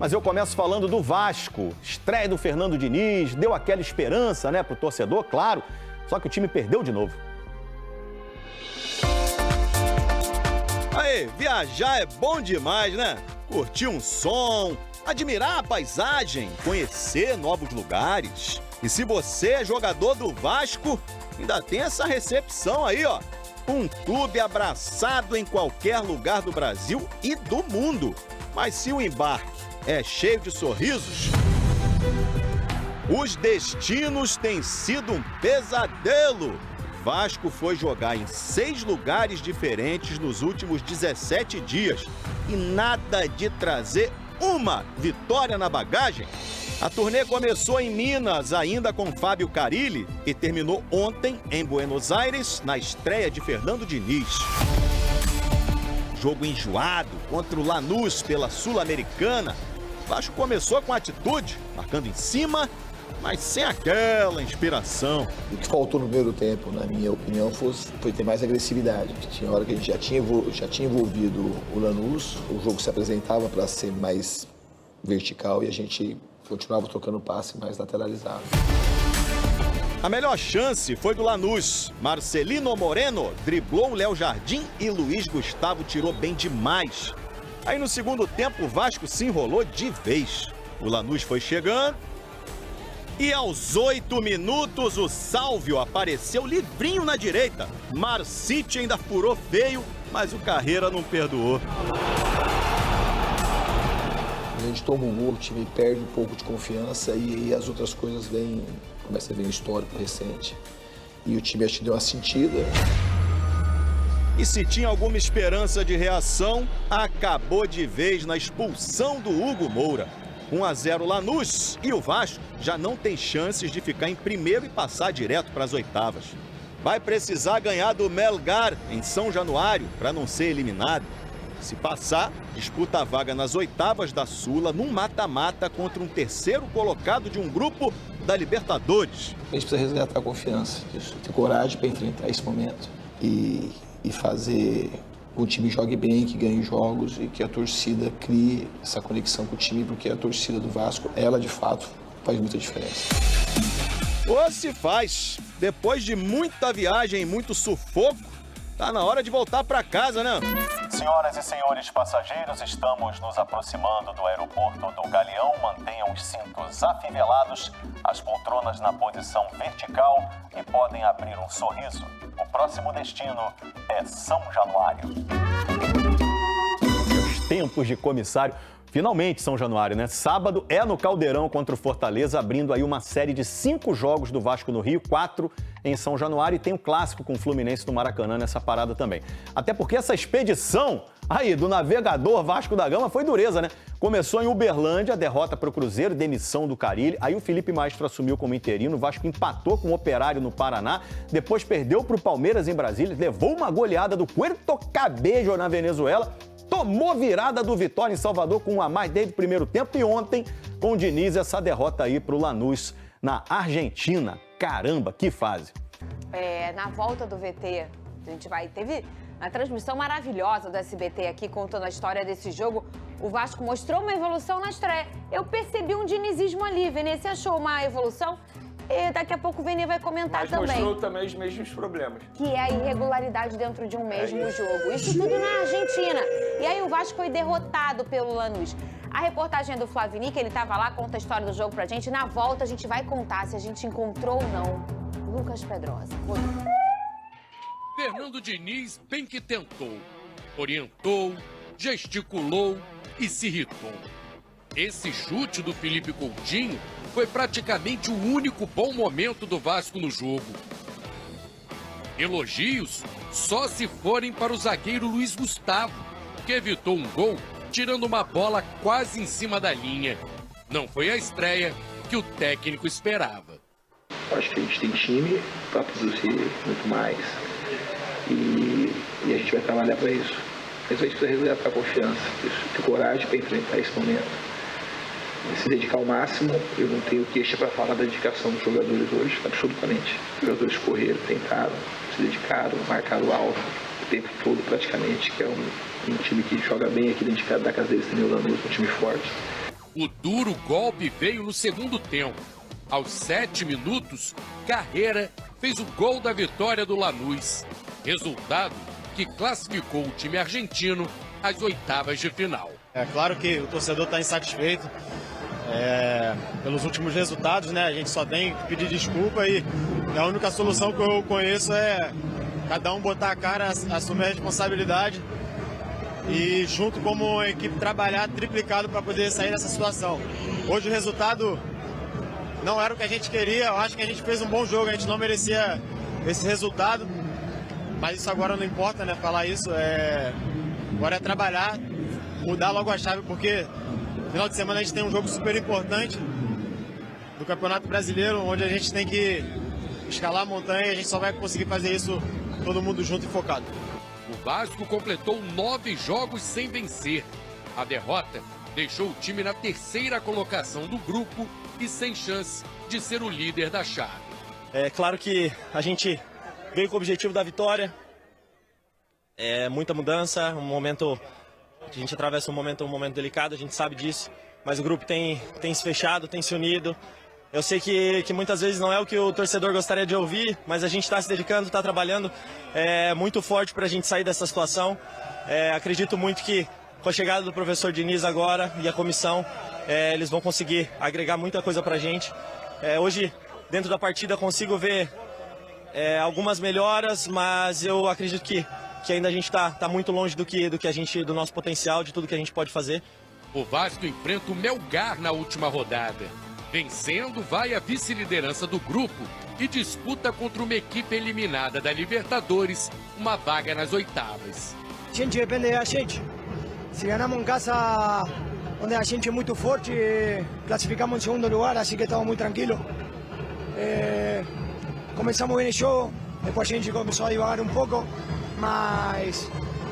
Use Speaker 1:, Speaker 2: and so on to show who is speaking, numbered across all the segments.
Speaker 1: Mas eu começo falando do Vasco. Estreia do Fernando Diniz, deu aquela esperança, né, pro torcedor, claro. Só que o time perdeu de novo.
Speaker 2: Aí, viajar é bom demais, né? Curtir um som, admirar a paisagem, conhecer novos lugares. E se você é jogador do Vasco, ainda tem essa recepção aí, ó. Um clube abraçado em qualquer lugar do Brasil e do mundo. Mas se o embarque é cheio de sorrisos, os destinos têm sido um pesadelo. Vasco foi jogar em 6 lugares diferentes nos últimos 17 dias e nada de trazer uma vitória na bagagem. A turnê começou em Minas, ainda com Fábio Carille, e terminou ontem em Buenos Aires, na estreia de Fernando Diniz. Jogo enjoado contra o Lanús pela Sul-Americana. Vasco começou com atitude, marcando em cima, mas sem aquela inspiração.
Speaker 3: O que faltou no primeiro tempo, na minha opinião, foi ter mais agressividade. Tinha hora que a gente já tinha envolvido o Lanús, o jogo se apresentava para ser mais vertical e a gente continuava trocando passe mais lateralizado.
Speaker 2: A melhor chance foi do Lanús. Marcelino Moreno driblou o Léo Jardim e Luiz Gustavo tirou bem demais. Aí no segundo tempo o Vasco se enrolou de vez. O Lanús foi chegando. E aos 8 minutos, o Sálvio apareceu livrinho na direita. Marcite ainda furou feio, mas o Carreira não perdoou.
Speaker 3: A gente toma um gol, o time perde um pouco de confiança e as outras coisas começa a vir um histórico recente. E o time acho que deu uma sentida.
Speaker 2: E se tinha alguma esperança de reação, acabou de vez na expulsão do Hugo Moura. 1-0 Lanús e o Vasco já não tem chances de ficar em primeiro e passar direto para as oitavas. Vai precisar ganhar do Melgar em São Januário para não ser eliminado. Se passar, disputa a vaga nas oitavas da Sula num mata-mata contra um terceiro colocado de um grupo da Libertadores.
Speaker 3: A gente precisa resgatar a confiança, ter coragem para enfrentar esse momento e fazer o time jogue bem, que ganhe jogos e que a torcida crie essa conexão com o time, porque a torcida do Vasco, ela de fato faz muita diferença.
Speaker 2: Ou se faz. Depois de muita viagem e muito sufoco, tá na hora de voltar para casa, né?
Speaker 4: Senhoras e senhores passageiros, estamos nos aproximando do aeroporto do Galeão. Mantenham os cintos afivelados, as poltronas na posição vertical e podem abrir um sorriso. O próximo destino é São Januário.
Speaker 1: Os tempos de comissário. Finalmente, São Januário, né? Sábado é no Caldeirão contra o Fortaleza, abrindo aí uma série de 5 jogos do Vasco no Rio, 4 em São Januário, e tem o clássico com o Fluminense no Maracanã nessa parada também. Até porque essa expedição aí do navegador Vasco da Gama foi dureza, né? Começou em Uberlândia, derrota para o Cruzeiro, demissão do Carille, aí o Felipe Maestro assumiu como interino, o Vasco empatou com o Operário no Paraná, depois perdeu para o Palmeiras em Brasília, levou uma goleada do Puerto Cabello na Venezuela, tomou virada do Vitória em Salvador com 1 a mais desde o primeiro tempo e ontem, com o Diniz, essa derrota aí para o Lanús na Argentina. Caramba, que fase!
Speaker 5: Na volta do VT, a gente teve uma transmissão maravilhosa do SBT aqui contando a história desse jogo. O Vasco mostrou uma evolução na estreia. Eu percebi um dinizismo ali. Vene, você achou uma evolução? E daqui a pouco o Vene vai comentar também.
Speaker 6: Mas mostrou também os mesmos problemas.
Speaker 5: Que é a irregularidade dentro de um mesmo jogo. Isso tudo na Argentina. E aí o Vasco foi derrotado pelo Lanús. A reportagem do Flavini, que ele estava lá, conta a história do jogo pra gente. Na volta a gente vai contar se a gente encontrou ou não Lucas Pedrosa.
Speaker 7: Fernando Diniz bem que tentou. Orientou, gesticulou e se irritou. Esse chute do Felipe Coutinho foi praticamente o único bom momento do Vasco no jogo. Elogios só se forem para o zagueiro Luiz Gustavo, que evitou um gol tirando uma bola quase em cima da linha. Não foi a estreia que o técnico esperava.
Speaker 3: Acho que a gente tem time para produzir muito mais e a gente vai trabalhar para isso. Mas a gente precisa resgatar a confiança, ter coragem para enfrentar esse momento. Se dedicar ao máximo, eu não tenho queixa para falar da dedicação dos jogadores hoje, absolutamente. Os jogadores correram, tentaram, se dedicaram, marcaram alto o tempo todo praticamente, que é um time que joga bem aqui dentro da casa deles, também o Lanús, um time forte.
Speaker 7: O duro golpe veio no segundo tempo. Aos 7 minutos, Carreira fez o gol da vitória do Lanús. Resultado que classificou o time argentino às oitavas de final.
Speaker 8: É claro que o torcedor está insatisfeito pelos últimos resultados, né? A gente só tem que pedir desculpa e a única solução que eu conheço é cada um botar a cara, assumir a responsabilidade e junto como equipe trabalhar triplicado para poder sair dessa situação. Hoje o resultado não era o que a gente queria, eu acho que a gente fez um bom jogo, a gente não merecia esse resultado, mas isso agora não importa, né? Falar isso, agora é trabalhar, mudar logo a chave, porque no final de semana a gente tem um jogo super importante do Campeonato Brasileiro, onde a gente tem que escalar a montanha e a gente só vai conseguir fazer isso todo mundo junto e focado.
Speaker 7: O Vasco completou 9 jogos sem vencer. A derrota deixou o time na terceira colocação do grupo e sem chance de ser o líder da chave.
Speaker 9: É claro que a gente veio com o objetivo da vitória. É muita mudança, a gente atravessa um momento delicado, a gente sabe disso, mas o grupo tem se fechado, tem se unido. Eu sei que muitas vezes não é o que o torcedor gostaria de ouvir, mas a gente está se dedicando, está trabalhando muito forte para a gente sair dessa situação. Acredito muito que com a chegada do professor Diniz agora e a comissão, eles vão conseguir agregar muita coisa para a gente. Hoje, dentro da partida, consigo ver algumas melhoras, mas eu acredito que ainda a gente está muito longe do nosso potencial, de tudo que a gente pode fazer.
Speaker 7: O Vasco enfrenta o Melgar na última rodada. Vencendo, vai à vice-liderança do grupo e disputa contra uma equipe eliminada da Libertadores uma vaga nas oitavas.
Speaker 10: A gente depende da gente. Se ganhamos em casa, onde a gente é muito forte, classificamos em segundo lugar, assim que estamos muito tranquilos. Começamos bem o jogo, depois a gente começou a divagar um pouco, mas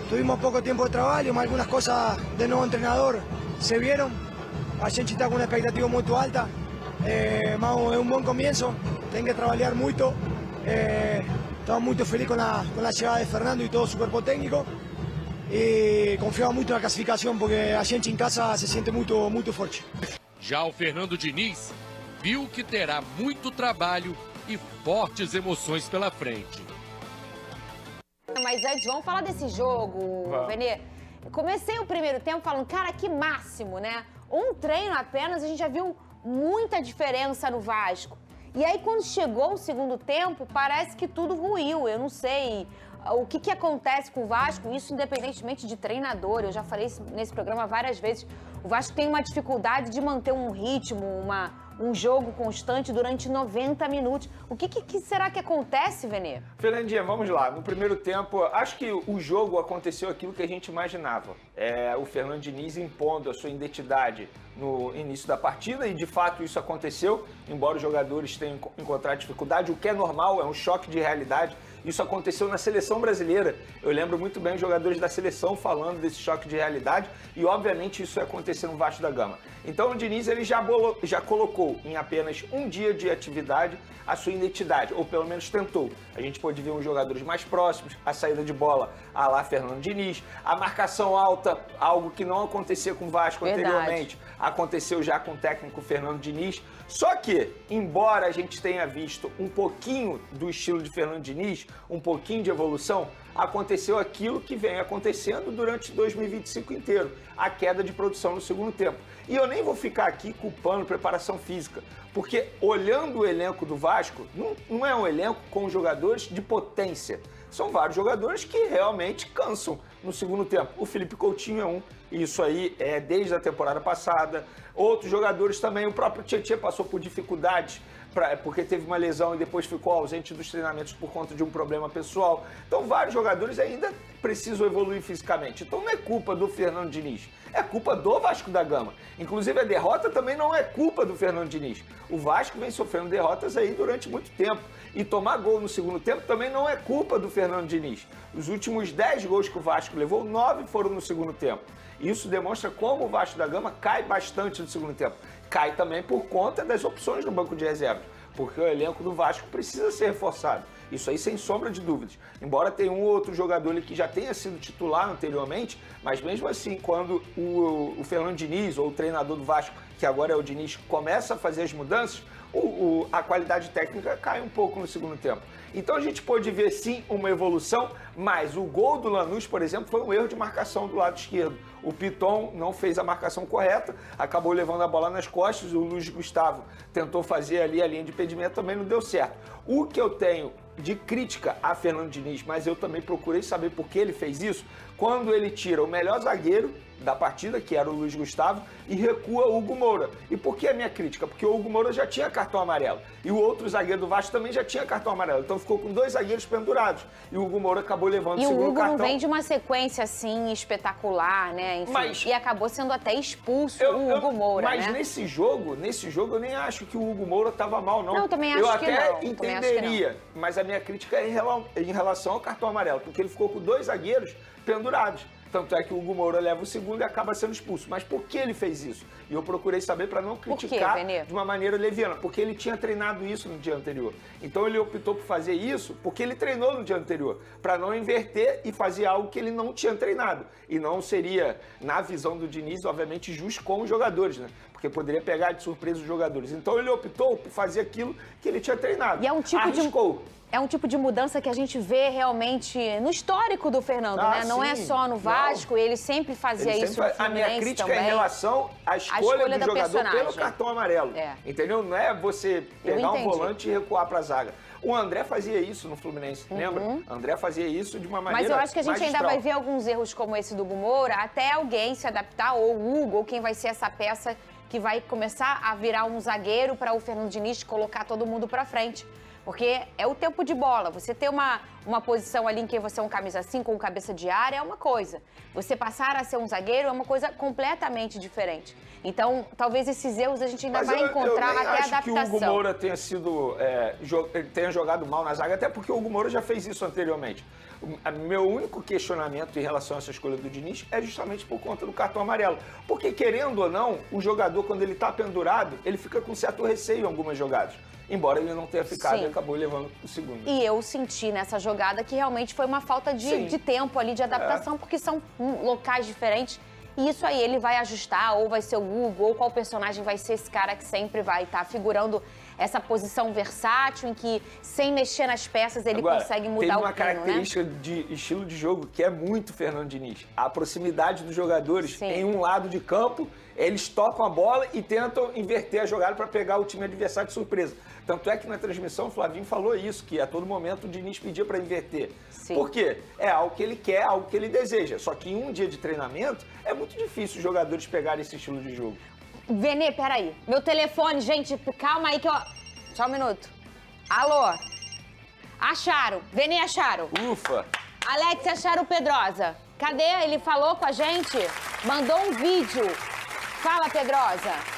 Speaker 10: tuvimos pouco tempo de trabalho, mas algumas coisas do novo treinador se viram. A gente está com uma expectativa muito alta, mas é um bom começo, tem que trabalhar muito. Estamos muito felizes com a chegada de Fernando e todo o corpo técnico. E confiamos muito na classificação, porque a gente em casa se sente muito forte.
Speaker 7: Já o Fernando Diniz viu que terá muito trabalho e fortes emoções pela frente.
Speaker 5: Mas antes, vamos falar desse jogo, Venê. Comecei o primeiro tempo falando, cara, que máximo, né? Um treino apenas, a gente já viu muita diferença no Vasco. E aí, quando chegou o segundo tempo, parece que tudo ruiu. Eu não sei o que acontece com o Vasco, isso independentemente de treinador. Eu já falei isso nesse programa várias vezes. O Vasco tem uma dificuldade de manter um ritmo, um jogo constante durante 90 minutos. O que será que acontece, Venê?
Speaker 6: Fernandinha, vamos lá. No primeiro tempo, acho que o jogo aconteceu aquilo que a gente imaginava. O Fernando Diniz impondo a sua identidade no início da partida e, de fato, isso aconteceu, embora os jogadores tenham encontrado dificuldade, o que é normal, é um choque de realidade. Isso aconteceu na seleção brasileira. Eu lembro muito bem os jogadores da seleção falando desse choque de realidade e, obviamente, isso ia acontecer no Vasco da Gama. Então, o Diniz ele já colocou em apenas um dia de atividade a sua identidade, ou pelo menos tentou. A gente pôde ver uns jogadores mais próximos, a saída de bola à lá Fernando Diniz, a marcação alta, algo que não acontecia com o Vasco anteriormente, aconteceu já com o técnico Fernando Diniz. Só que, embora a gente tenha visto um pouquinho do estilo de Fernando Diniz, um pouquinho de evolução, aconteceu aquilo que vem acontecendo durante 2025 inteiro, a queda de produção no segundo tempo. E eu nem vou ficar aqui culpando preparação física, porque olhando o elenco do Vasco, não é um elenco com jogadores de potência. São vários jogadores que realmente cansam no segundo tempo. O Felipe Coutinho é um, isso aí é desde a temporada passada. Outros jogadores também, o próprio Tietchan passou por dificuldades, porque teve uma lesão e depois ficou ausente dos treinamentos por conta de um problema pessoal. Então vários jogadores ainda precisam evoluir fisicamente. Então não é culpa do Fernando Diniz, é culpa do Vasco da Gama. Inclusive a derrota também não é culpa do Fernando Diniz. O Vasco vem sofrendo derrotas aí durante muito tempo. E tomar gol no segundo tempo também não é culpa do Fernando Diniz. Os últimos 10 gols que o Vasco levou, 9 foram no segundo tempo. Isso demonstra como o Vasco da Gama cai bastante no segundo tempo. Cai também por conta das opções no banco de reservas. porque o elenco do Vasco precisa ser reforçado. Isso aí sem sombra de dúvidas. Embora tenha um ou outro jogador ali que já tenha sido titular anteriormente, mas mesmo assim, quando o Fernando Diniz, ou o treinador do Vasco, que agora é o Diniz, começa a fazer as mudanças, a qualidade técnica cai um pouco no segundo tempo. Então a gente pôde ver sim uma evolução, mas o gol do Lanús, por exemplo, foi um erro de marcação do lado esquerdo. O Piton não fez a marcação correta, acabou levando a bola nas costas, o Luiz Gustavo tentou fazer ali a linha de impedimento, também não deu certo. O que eu tenho de crítica a Fernando Diniz, mas eu também procurei saber por que ele fez isso, quando ele tira o melhor zagueiro da partida, que era o Luiz Gustavo, e recua o Hugo Moura. E por que a minha crítica? Porque o Hugo Moura já tinha cartão amarelo. E o outro zagueiro do Vasco também já tinha cartão amarelo. Então ficou com 2 zagueiros pendurados. E o Hugo Moura acabou levando o segundo cartão.
Speaker 5: E o Hugo não vem de uma sequência assim espetacular, né? Enfim, e acabou sendo até expulso o Hugo Moura,
Speaker 6: mas
Speaker 5: né?
Speaker 6: nesse jogo eu nem acho que o Hugo Moura estava mal, não.
Speaker 5: Não, eu também acho
Speaker 6: eu
Speaker 5: que
Speaker 6: até
Speaker 5: não.
Speaker 6: entenderia, mas a minha crítica é em relação ao cartão amarelo, porque ele ficou com 2 zagueiros pendurados. Tanto é que o Hugo Moura leva o segundo e acaba sendo expulso. Mas por que ele fez isso? E eu procurei saber para não criticar de uma maneira leviana, porque ele tinha treinado isso no dia anterior. Então ele optou por fazer isso porque ele treinou no dia anterior, para não inverter e fazer algo que ele não tinha treinado. E não seria, na visão do Diniz, obviamente, justo com os jogadores, né? Porque poderia pegar de surpresa os jogadores. Então ele optou por fazer aquilo que ele tinha treinado.
Speaker 5: E é um tipo É um tipo de mudança que a gente vê realmente no histórico do Fernando, né? Não é só no Vasco, ele sempre fazia isso no Fluminense também.
Speaker 6: A minha crítica é em relação à escolha do jogador pelo cartão amarelo. Entendeu? Não é você pegar um volante e recuar para a zaga. O André fazia isso no Fluminense, lembra? O André fazia isso de uma maneira
Speaker 5: Mas eu acho que a gente
Speaker 6: magistral.
Speaker 5: ainda vai ver alguns erros como esse do Hugo Moura, até alguém se adaptar, ou o Hugo, ou quem vai ser essa peça que vai começar a virar um zagueiro para o Fernando Diniz colocar todo mundo para frente. Porque é o tempo de bola. Você ter uma posição ali em que você é um camisa 5 ou um cabeça de área é uma coisa. Você passar a ser um zagueiro é uma coisa completamente diferente. Então, talvez esses erros a gente ainda vai encontrar até a adaptação.
Speaker 6: Eu acho que o Hugo Moura tenha jogado mal na zaga, até porque o Hugo Moura já fez isso anteriormente. Meu único questionamento em relação a essa escolha do Diniz é justamente por conta do cartão amarelo. Porque, querendo ou não, o jogador, quando ele está pendurado, ele fica com certo receio em algumas jogadas. Embora ele não tenha ficado, ele acabou levando o segundo.
Speaker 5: E eu senti nessa jogada que realmente foi uma falta de tempo ali, de adaptação, porque são locais diferentes. E isso aí ele vai ajustar, ou vai ser o Hugo, ou qual personagem vai ser esse cara que sempre vai estar figurando essa posição versátil, em que, sem mexer nas peças, ele consegue mudar o plano, né?
Speaker 6: Tem uma característica de estilo de jogo que é muito Fernando Diniz. A proximidade dos jogadores em um lado de campo, eles tocam a bola e tentam inverter a jogada para pegar o time adversário de surpresa. Tanto é que na transmissão o Flavinho falou isso, que a todo momento o Diniz pedia para inverter. Por quê? É algo que ele quer, algo que ele deseja. Só que em um dia de treinamento é muito difícil os jogadores pegarem esse estilo de jogo.
Speaker 5: Vene, peraí. Meu telefone, gente, calma aí que eu... Só um minuto. Alô? Acharam. Vene, acharam.
Speaker 6: Ufa.
Speaker 5: Alex, acharam o Pedrosa. Cadê? Ele falou com a gente? Mandou um vídeo. Fala, Pedrosa.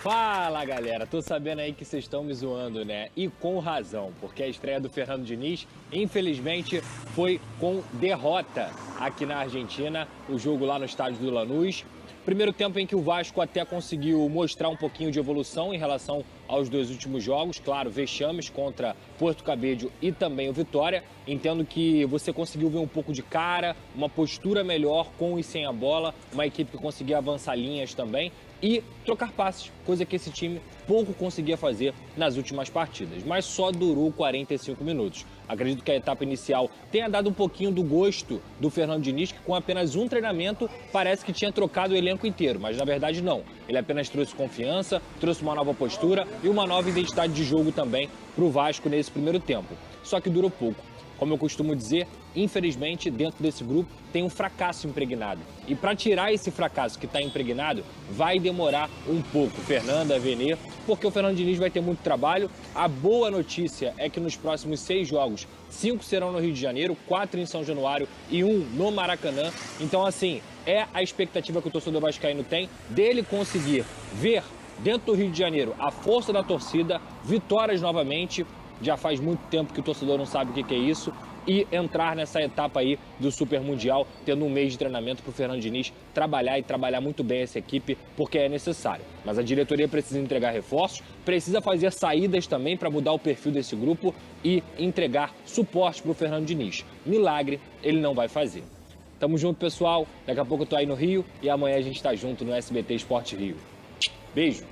Speaker 11: Fala, galera. Tô sabendo aí que vocês estão me zoando, né? E com razão, porque a estreia do Fernando Diniz, infelizmente, foi com derrota aqui na Argentina, o jogo lá no estádio do Lanús. Primeiro tempo em que o Vasco até conseguiu mostrar um pouquinho de evolução em relação aos 2 últimos jogos. Claro, vexames contra Porto Cabedelo e também o Vitória. Entendo que você conseguiu ver um pouco de cara, uma postura melhor com e sem a bola, uma equipe que conseguia avançar linhas também e trocar passes, coisa que esse time pouco conseguia fazer nas últimas partidas, mas só durou 45 minutos. Acredito que a etapa inicial tenha dado um pouquinho do gosto do Fernando Diniz, que com apenas um treinamento parece que tinha trocado o elenco inteiro, mas na verdade não. Ele apenas trouxe confiança, trouxe uma nova postura e uma nova identidade de jogo também para o Vasco nesse primeiro tempo. Só que durou pouco. Como eu costumo dizer, infelizmente, dentro desse grupo tem um fracasso impregnado. E para tirar esse fracasso que está impregnado, vai demorar um pouco, Fernanda, Vene, porque o Fernando Diniz vai ter muito trabalho. A boa notícia é que nos próximos 6 jogos, 5 serão no Rio de Janeiro, 4 em São Januário e 1 no Maracanã. Então, assim, é a expectativa que o torcedor vascaíno tem dele conseguir ver dentro do Rio de Janeiro a força da torcida, vitórias novamente. Já faz muito tempo que o torcedor não sabe o que é isso. e entrar nessa etapa aí do Super Mundial, tendo um mês de treinamento para o Fernando Diniz trabalhar e trabalhar muito bem essa equipe, porque é necessário. Mas a diretoria precisa entregar reforços, precisa fazer saídas também para mudar o perfil desse grupo e entregar suporte para o Fernando Diniz. Milagre ele não vai fazer. Tamo junto, pessoal. Daqui a pouco eu tô aí no Rio e amanhã a gente tá junto no SBT Esporte Rio. Beijo.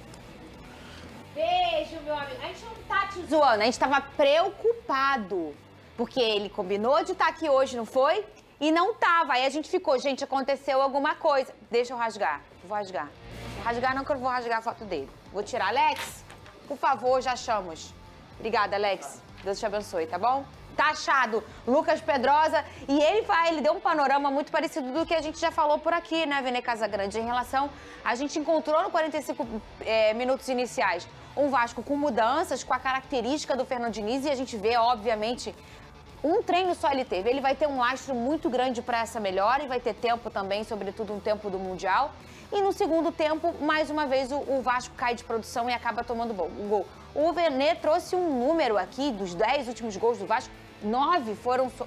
Speaker 5: Beijo, meu amigo. A gente não tá te zoando, a gente tava preocupado. Porque ele combinou de estar aqui hoje, não foi? E não tava. Aí a gente ficou, gente, aconteceu alguma coisa. Deixa eu rasgar. Vou rasgar. Vou rasgar não, que eu vou rasgar a foto dele. Vou tirar. Alex, por favor, já achamos. Obrigada, Alex. Deus te abençoe, tá bom? Tá achado, Lucas Pedrosa, e ele deu um panorama muito parecido do que a gente já falou por aqui, né, Vene Casagrande, em relação, a gente encontrou no 45 minutos iniciais um Vasco com mudanças, com a característica do Fernando Diniz, e a gente vê, obviamente, um treino só ele teve, ele vai ter um lastro muito grande para essa melhora e vai ter tempo também, sobretudo um tempo do Mundial, e no segundo tempo, mais uma vez, o Vasco cai de produção e acaba tomando o gol. O Vene trouxe um número aqui dos 10 últimos gols do Vasco, 9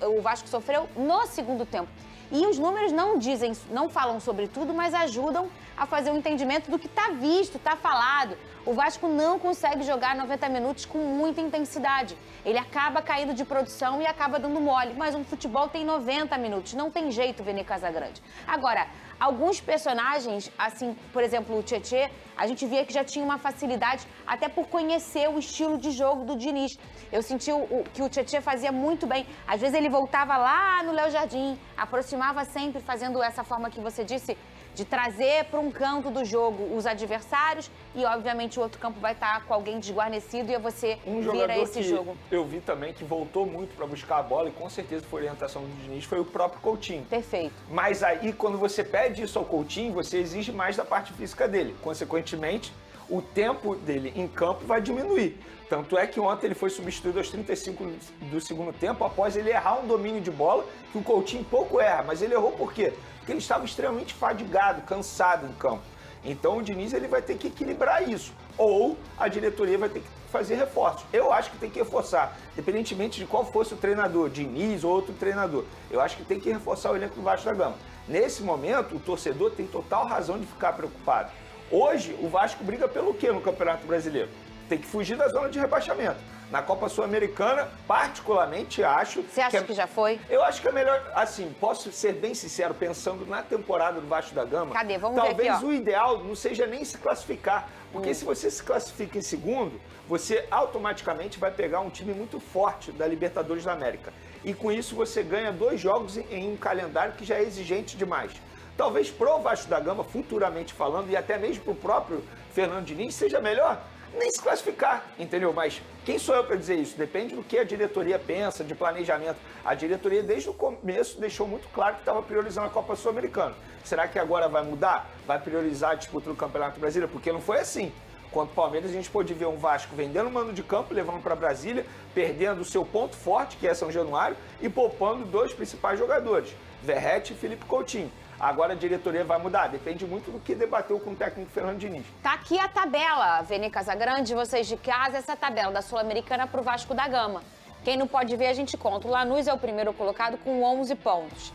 Speaker 5: o Vasco sofreu no segundo tempo. E os números não falam sobre tudo, mas ajudam a fazer um entendimento do que está visto, está falado. O Vasco não consegue jogar 90 minutos com muita intensidade. Ele acaba caindo de produção e acaba dando mole. Mas um futebol tem 90 minutos, não tem jeito, Vene Casagrande. Agora, alguns personagens, assim, por exemplo, o Tietê, a gente via que já tinha uma facilidade até por conhecer o estilo de jogo do Diniz. Eu senti que o Tietê fazia muito bem. Às vezes ele voltava lá no Léo Jardim, aproximava sempre, fazendo essa forma que você disse, de trazer para um canto do jogo os adversários e, obviamente, o outro campo vai estar com alguém desguarnecido e você vira esse jogo.
Speaker 6: Eu vi também que voltou muito para buscar a bola e com certeza foi orientação do Diniz, foi o próprio Coutinho.
Speaker 5: Perfeito.
Speaker 6: Mas aí, quando você pede isso ao Coutinho, você exige mais da parte física dele. Consequentemente, o tempo dele em campo vai diminuir. Tanto é que ontem ele foi substituído aos 35 do segundo tempo, após ele errar um domínio de bola, que o Coutinho pouco erra. Mas ele errou por quê? Porque ele estava extremamente fadigado, cansado em campo. Então o Diniz ele vai ter que equilibrar isso. Ou a diretoria vai ter que fazer reforços. Eu acho que tem que reforçar, independentemente de qual fosse o treinador, Diniz ou outro treinador. Eu acho que tem que reforçar o elenco do Vasco da Gama. Nesse momento, o torcedor tem total razão de ficar preocupado. Hoje, o Vasco briga pelo quê no Campeonato Brasileiro? Tem que fugir da zona de rebaixamento. Na Copa Sul-Americana, particularmente acho...
Speaker 5: Você acha que já foi?
Speaker 6: Eu acho que é melhor, assim, posso ser bem sincero, pensando na temporada do Vasco da Gama...
Speaker 5: Cadê? Vamos ver aqui, ó.
Speaker 6: Talvez o ideal não seja nem se classificar, porque se você se classifica em segundo, você automaticamente vai pegar um time muito forte da Libertadores da América. E com isso você ganha 2 jogos em um calendário que já é exigente demais. Talvez pro Vasco da Gama, futuramente falando, e até mesmo pro próprio Fernando Diniz, seja melhor nem se classificar, entendeu? Mas quem sou eu para dizer isso? Depende do que a diretoria pensa, de planejamento. A diretoria, desde o começo, deixou muito claro que estava priorizando a Copa Sul-Americana. Será que agora vai mudar? Vai priorizar a disputa do Campeonato Brasileiro? Porque não foi assim. Contra o Palmeiras, a gente pôde ver um Vasco vendendo o mando de campo, levando para Brasília, perdendo o seu ponto forte, que é São Januário, e poupando 2 principais jogadores, Verratti e Felipe Coutinho. Agora a diretoria vai mudar, depende muito do que debateu com o técnico Fernando Diniz.
Speaker 5: Tá aqui a tabela, Vene Casagrande, vocês de casa, essa tabela da Sul-Americana pro Vasco da Gama. Quem não pode ver, a gente conta. O Lanús é o primeiro colocado com 11 pontos.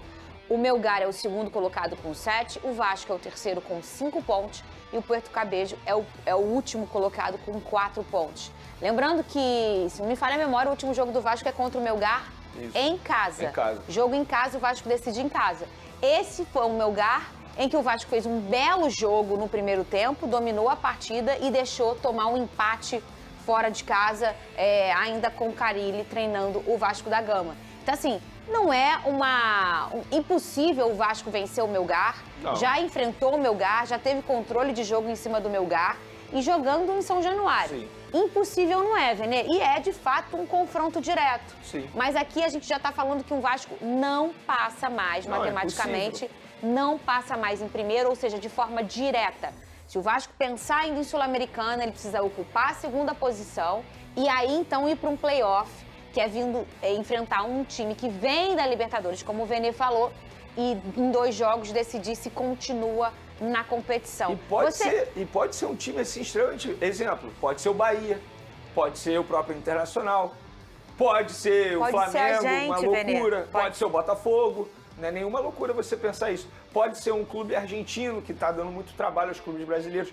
Speaker 5: O Melgar é o segundo colocado com 7, o Vasco é o terceiro com 5 pontos e o Puerto Cabejo é o último colocado com 4 pontos. Lembrando que, se não me falha a memória, o último jogo do Vasco é contra o Melgar em casa. Jogo em casa, o Vasco decide em casa. Esse foi o Melgar, em que o Vasco fez um belo jogo no primeiro tempo, dominou a partida e deixou tomar um empate fora de casa, ainda com o Carille treinando o Vasco da Gama. Então, assim, não é impossível o Vasco vencer o Melgar, já enfrentou o Melgar, já teve controle de jogo em cima do Melgar e jogando em São Januário. Sim. Impossível não é, Vene, e é de fato um confronto direto.
Speaker 6: Sim.
Speaker 5: Mas aqui a gente já está falando que o Vasco não passa mais, matematicamente, não passa mais em primeiro, ou seja, de forma direta. Se o Vasco pensar ainda em Sul-Americana, ele precisa ocupar a segunda posição e aí então ir para um play-off, que é vindo enfrentar um time que vem da Libertadores, como o Vene falou, e em 2 jogos decidir se continua na competição.
Speaker 6: E pode ser um time assim extremamente... Exemplo, pode ser o Bahia, pode ser o próprio Internacional. Pode ser o
Speaker 5: Pode ser a
Speaker 6: Flamengo,
Speaker 5: gente,
Speaker 6: uma loucura.
Speaker 5: Venê.
Speaker 6: Pode ser o Botafogo. Não é nenhuma loucura você pensar isso. Pode ser um clube argentino que está dando muito trabalho aos clubes brasileiros.